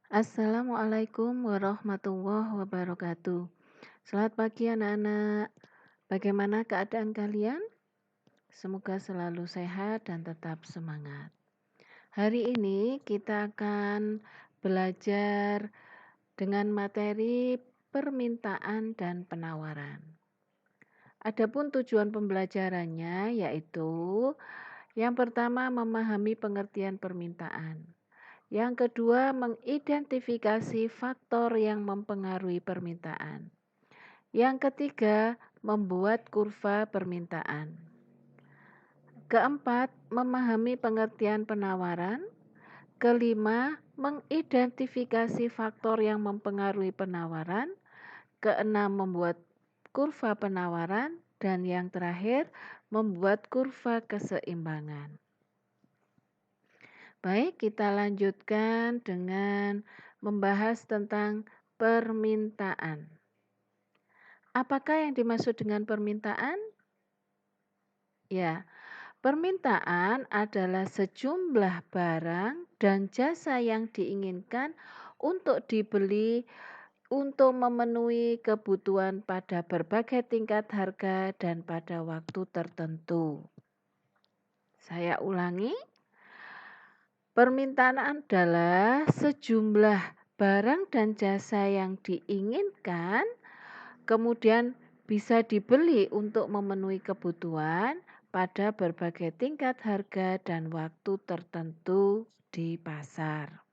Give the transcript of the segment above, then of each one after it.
Assalamualaikum warahmatullahi wabarakatuh. Selamat pagi anak-anak. Bagaimana keadaan kalian? Semoga selalu sehat dan tetap semangat. Hari ini kita akan belajar dengan materi permintaan dan penawaran. Adapun tujuan pembelajarannya yaitu yang pertama memahami pengertian permintaan. Yang kedua, mengidentifikasi faktor yang mempengaruhi permintaan. Yang ketiga, membuat kurva permintaan. Keempat, memahami pengertian penawaran. Kelima, mengidentifikasi faktor yang mempengaruhi penawaran. Keenam, membuat kurva penawaran. Dan yang terakhir, membuat kurva keseimbangan. Baik, kita lanjutkan dengan membahas tentang permintaan. Apakah yang dimaksud dengan permintaan? Ya, permintaan adalah sejumlah barang dan jasa yang diinginkan untuk dibeli untuk memenuhi kebutuhan pada berbagai tingkat harga dan pada waktu tertentu. Saya ulangi. Permintaan adalah sejumlah barang dan jasa yang diinginkan, kemudian bisa dibeli untuk memenuhi kebutuhan pada berbagai tingkat harga dan waktu tertentu di pasar.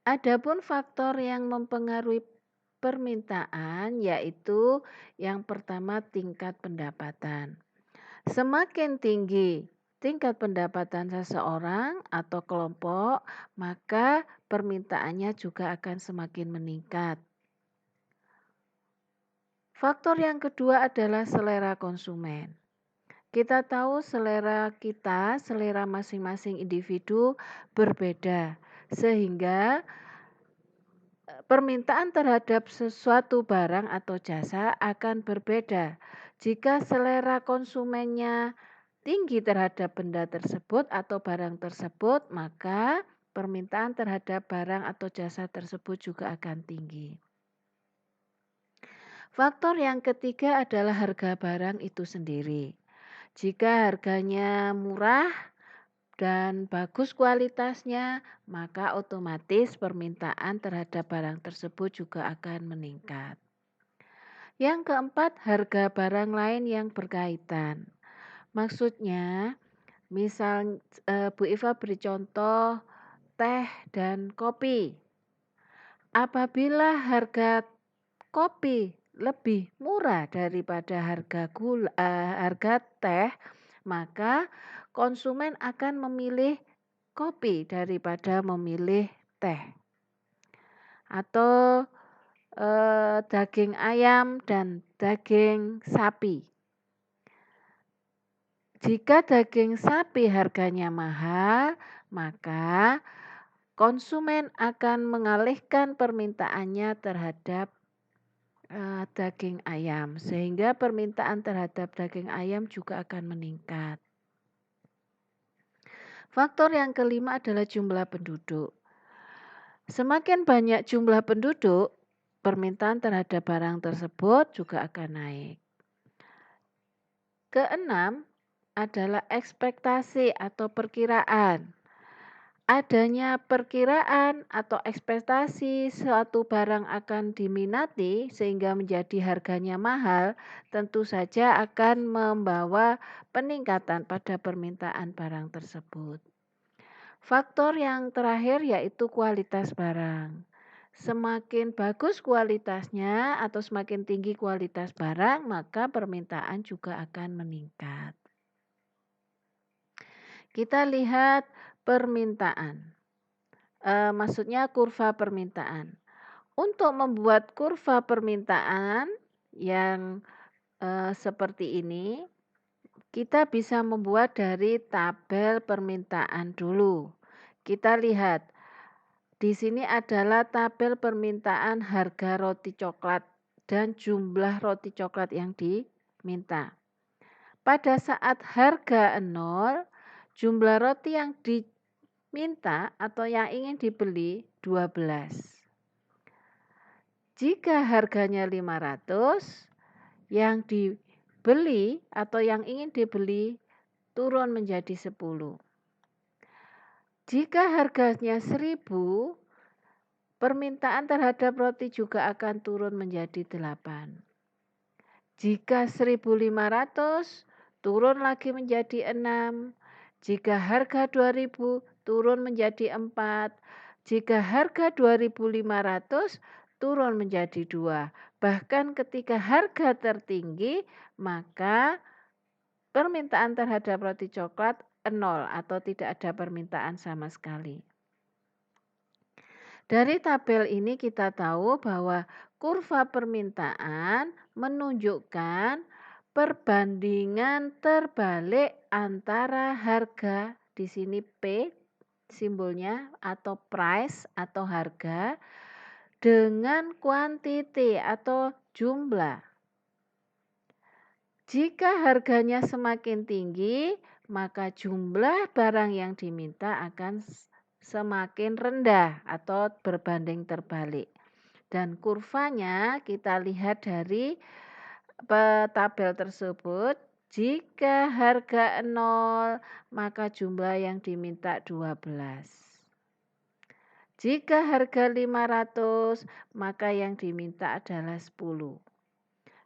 Adapun faktor yang mempengaruhi permintaan yaitu yang pertama tingkat pendapatan. Semakin tinggi tingkat pendapatan seseorang atau kelompok, maka permintaannya juga akan semakin meningkat. Faktor yang kedua adalah selera konsumen. Kita tahu selera kita, selera masing-masing individu berbeda, sehingga permintaan terhadap sesuatu barang atau jasa akan berbeda. Jika selera konsumennya tinggi terhadap benda tersebut atau barang tersebut, maka permintaan terhadap barang atau jasa tersebut juga akan tinggi. Faktor yang ketiga adalah harga barang itu sendiri. Jika harganya murah dan bagus kualitasnya, maka otomatis permintaan terhadap barang tersebut juga akan meningkat. Yang keempat, harga barang lain yang berkaitan. Maksudnya, misal Bu Iva beri contoh teh dan kopi. Apabila harga kopi lebih murah daripada harga teh, maka konsumen akan memilih kopi daripada memilih teh. Atau daging ayam dan daging sapi. Jika daging sapi harganya mahal, maka konsumen akan mengalihkan permintaannya terhadap daging ayam, sehingga permintaan terhadap daging ayam juga akan meningkat. Faktor yang kelima adalah jumlah penduduk. Semakin banyak jumlah penduduk, permintaan terhadap barang tersebut juga akan naik. Keenam adalah ekspektasi atau perkiraan. Adanya perkiraan atau ekspektasi suatu barang akan diminati sehingga menjadi harganya mahal, tentu saja akan membawa peningkatan pada permintaan barang tersebut. Faktor yang terakhir yaitu kualitas barang. Semakin bagus kualitasnya atau semakin tinggi kualitas barang, maka permintaan juga akan meningkat. Kita lihat permintaan. Maksudnya kurva permintaan. Untuk membuat kurva permintaan yang seperti ini, kita bisa membuat dari tabel permintaan dulu. Kita lihat, di sini adalah tabel permintaan harga roti coklat dan jumlah roti coklat yang diminta. Pada saat harga 0, jumlah roti yang minta atau yang ingin dibeli 12. Jika harganya 500, yang dibeli atau yang ingin dibeli turun menjadi 10. Jika harganya 1000, permintaan terhadap roti juga akan turun menjadi 8. Jika 1500, turun lagi menjadi 6. Jika harga 2000, turun menjadi 4. Jika harga 2500, turun menjadi 2. Bahkan ketika harga tertinggi, maka permintaan terhadap roti coklat 0 atau tidak ada permintaan sama sekali. Dari tabel ini kita tahu bahwa kurva permintaan menunjukkan perbandingan terbalik antara harga, di sini P simbolnya, atau price atau harga, dengan quantity atau jumlah. Jika harganya semakin tinggi, maka jumlah barang yang diminta akan semakin rendah atau berbanding terbalik. Dan kurvanya kita lihat dari tabel tersebut. Jika harga 0, maka jumlah yang diminta 12. Jika harga 500, maka yang diminta adalah 10.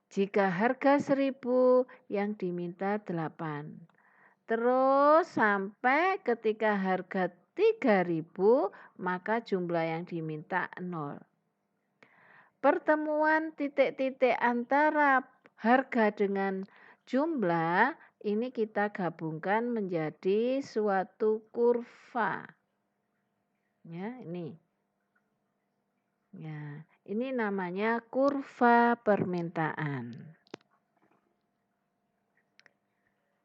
Jika harga 1000, yang diminta 8. Terus sampai ketika harga 3000, maka jumlah yang diminta 0. Pertemuan titik-titik antara harga dengan jumlah ini kita gabungkan menjadi suatu kurva. Ya, ini. Ya, ini namanya kurva permintaan.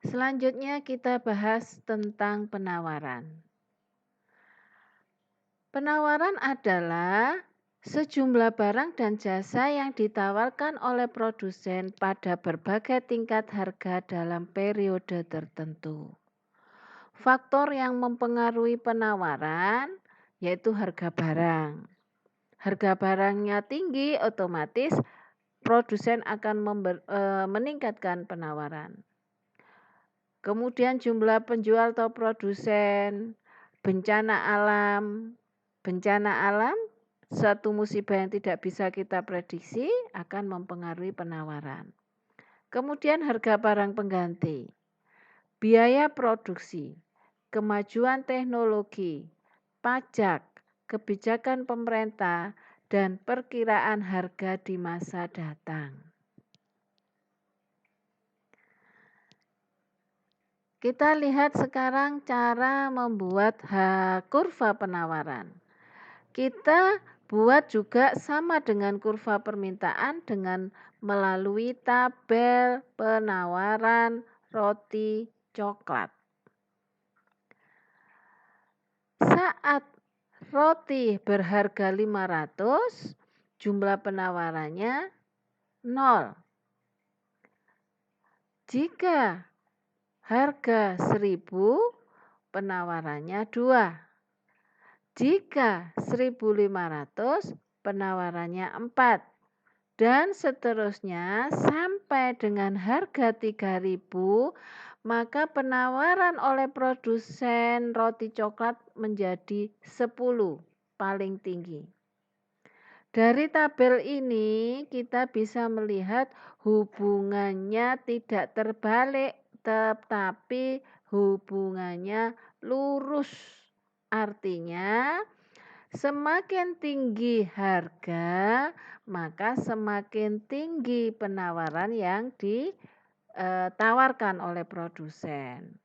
Selanjutnya kita bahas tentang penawaran. Penawaran adalah sejumlah barang dan jasa yang ditawarkan oleh produsen pada berbagai tingkat harga dalam periode tertentu. Faktor yang mempengaruhi penawaran yaitu harga barang. Harga barangnya tinggi, otomatis produsen akan meningkatkan penawaran. Kemudian jumlah penjual atau produsen, bencana alam. Bencana alam, suatu musibah yang tidak bisa kita prediksi akan mempengaruhi penawaran. Kemudian harga barang pengganti, biaya produksi, kemajuan teknologi, pajak, kebijakan pemerintah, dan perkiraan harga di masa datang. Kita lihat sekarang cara membuat kurva penawaran. Kita buat juga sama dengan kurva permintaan dengan melalui tabel penawaran roti coklat. Saat roti berharga 500, jumlah penawarannya 0. Jika harga 1000, penawarannya 2. Jika 1500, penawarannya 4. Dan seterusnya sampai dengan harga 3000, maka penawaran oleh produsen roti coklat menjadi 10, paling tinggi. Dari tabel ini kita bisa melihat hubungannya tidak terbalik, tetapi hubungannya lurus. Artinya semakin tinggi harga, maka semakin tinggi penawaran yang ditawarkan oleh produsen.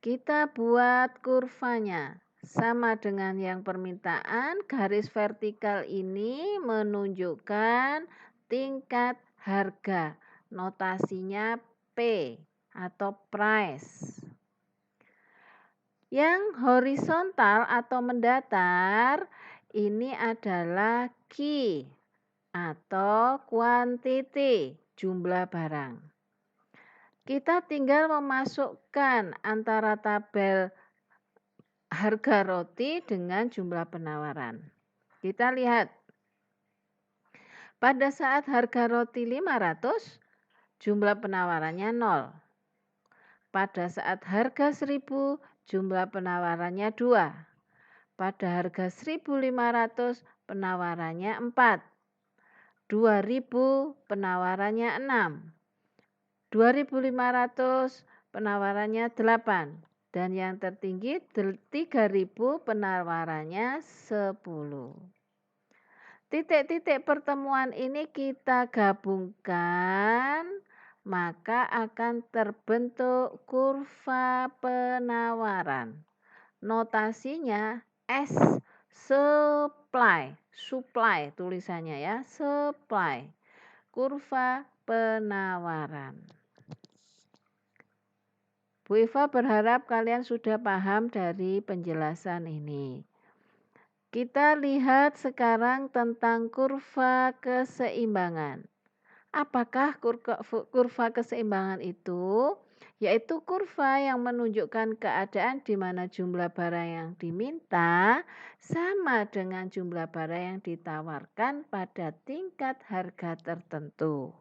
Kita buat kurvanya. Sama dengan yang permintaan, garis vertikal ini menunjukkan tingkat harga. Notasinya P atau price. Yang horizontal atau mendatar ini adalah Q atau quantity, jumlah barang. Kita tinggal memasukkan antara tabel harga roti dengan jumlah penawaran. Kita lihat, pada saat harga roti 500, jumlah penawarannya 0. Pada saat harga 1000, jumlah penawarannya 2. Pada harga 1500, penawarannya 4. 2000, penawarannya 6. 2500, penawarannya 8. Dan yang tertinggi 3000, penawarannya 10. Titik-titik pertemuan ini kita gabungkan, maka akan terbentuk kurva penawaran. Notasinya S supply, supply tulisannya ya, supply. Kurva penawaran. Bu Iva berharap kalian sudah paham dari penjelasan ini. Kita lihat sekarang tentang kurva keseimbangan. Apakah kurva keseimbangan itu? Yaitu kurva yang menunjukkan keadaan di mana jumlah barang yang diminta sama dengan jumlah barang yang ditawarkan pada tingkat harga tertentu.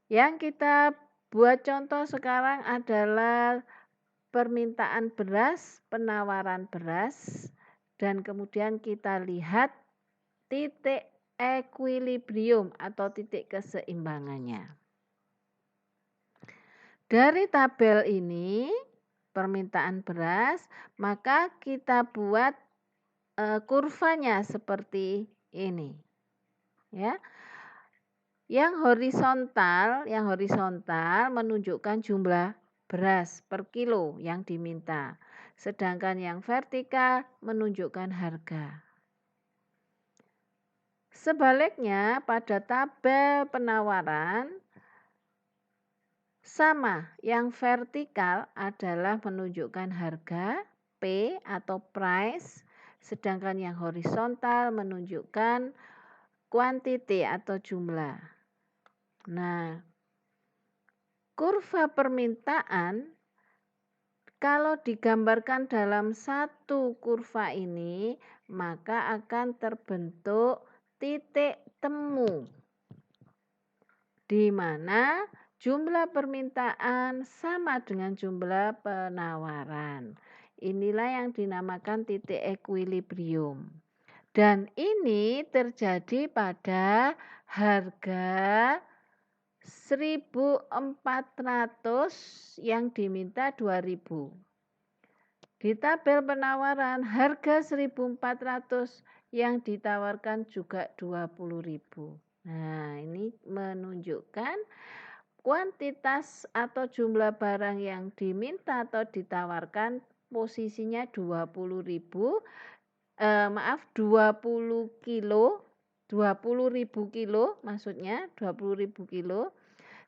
Yang kita buat contoh sekarang adalah permintaan beras, penawaran beras, dan kemudian kita lihat titik equilibrium atau titik keseimbangannya. Dari tabel ini, permintaan beras, maka kita buat kurvanya seperti ini. Ya. Yang horizontal menunjukkan jumlah beras per kilo yang diminta. Sedangkan yang vertikal menunjukkan harga. Sebaliknya pada tabel penawaran sama, yang vertikal adalah menunjukkan harga P atau price, sedangkan yang horizontal menunjukkan quantity atau jumlah. Nah, kurva permintaan kalau digambarkan dalam satu kurva ini, maka akan terbentuk titik temu, di mana jumlah permintaan sama dengan jumlah penawaran. Inilah yang dinamakan titik equilibrium. Dan ini terjadi pada harga 1.400 yang diminta 2.000. Di tabel penawaran harga 1.400 yang ditawarkan juga 20.000. Nah, ini menunjukkan kuantitas atau jumlah barang yang diminta atau ditawarkan posisinya 20.000, 20 kilo, 20.000 kilo maksudnya 20.000 kilo.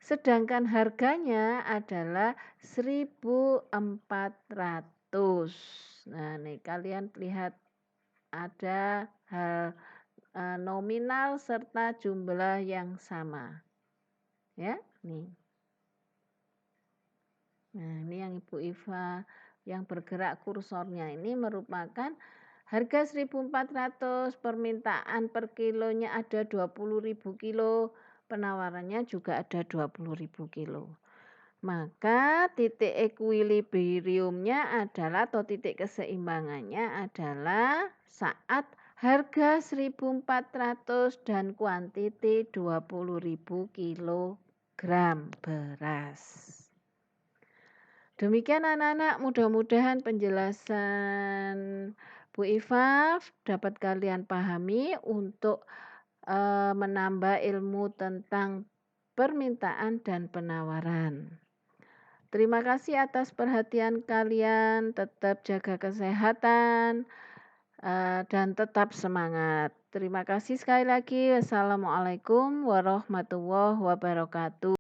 Sedangkan harganya adalah 1.400. Nah, nih kalian lihat ada hal nominal serta jumlah yang sama. Ya, nih. Nah, ini yang Ibu Iva yang bergerak kursornya ini merupakan harga 1.400, permintaan per kilonya ada 20.000 kilo, penawarannya juga ada 20.000 kilo. Maka titik equilibriumnya adalah atau titik keseimbangannya adalah saat harga 1.400 dan kuantiti 20.000 kilogram beras. Demikian anak-anak, mudah-mudahan penjelasan Bu Iva dapat kalian pahami untuk menambah ilmu tentang permintaan dan penawaran. Terima kasih atas perhatian kalian, tetap jaga kesehatan dan tetap semangat. Terima kasih sekali lagi. Wassalamualaikum warahmatullahi wabarakatuh.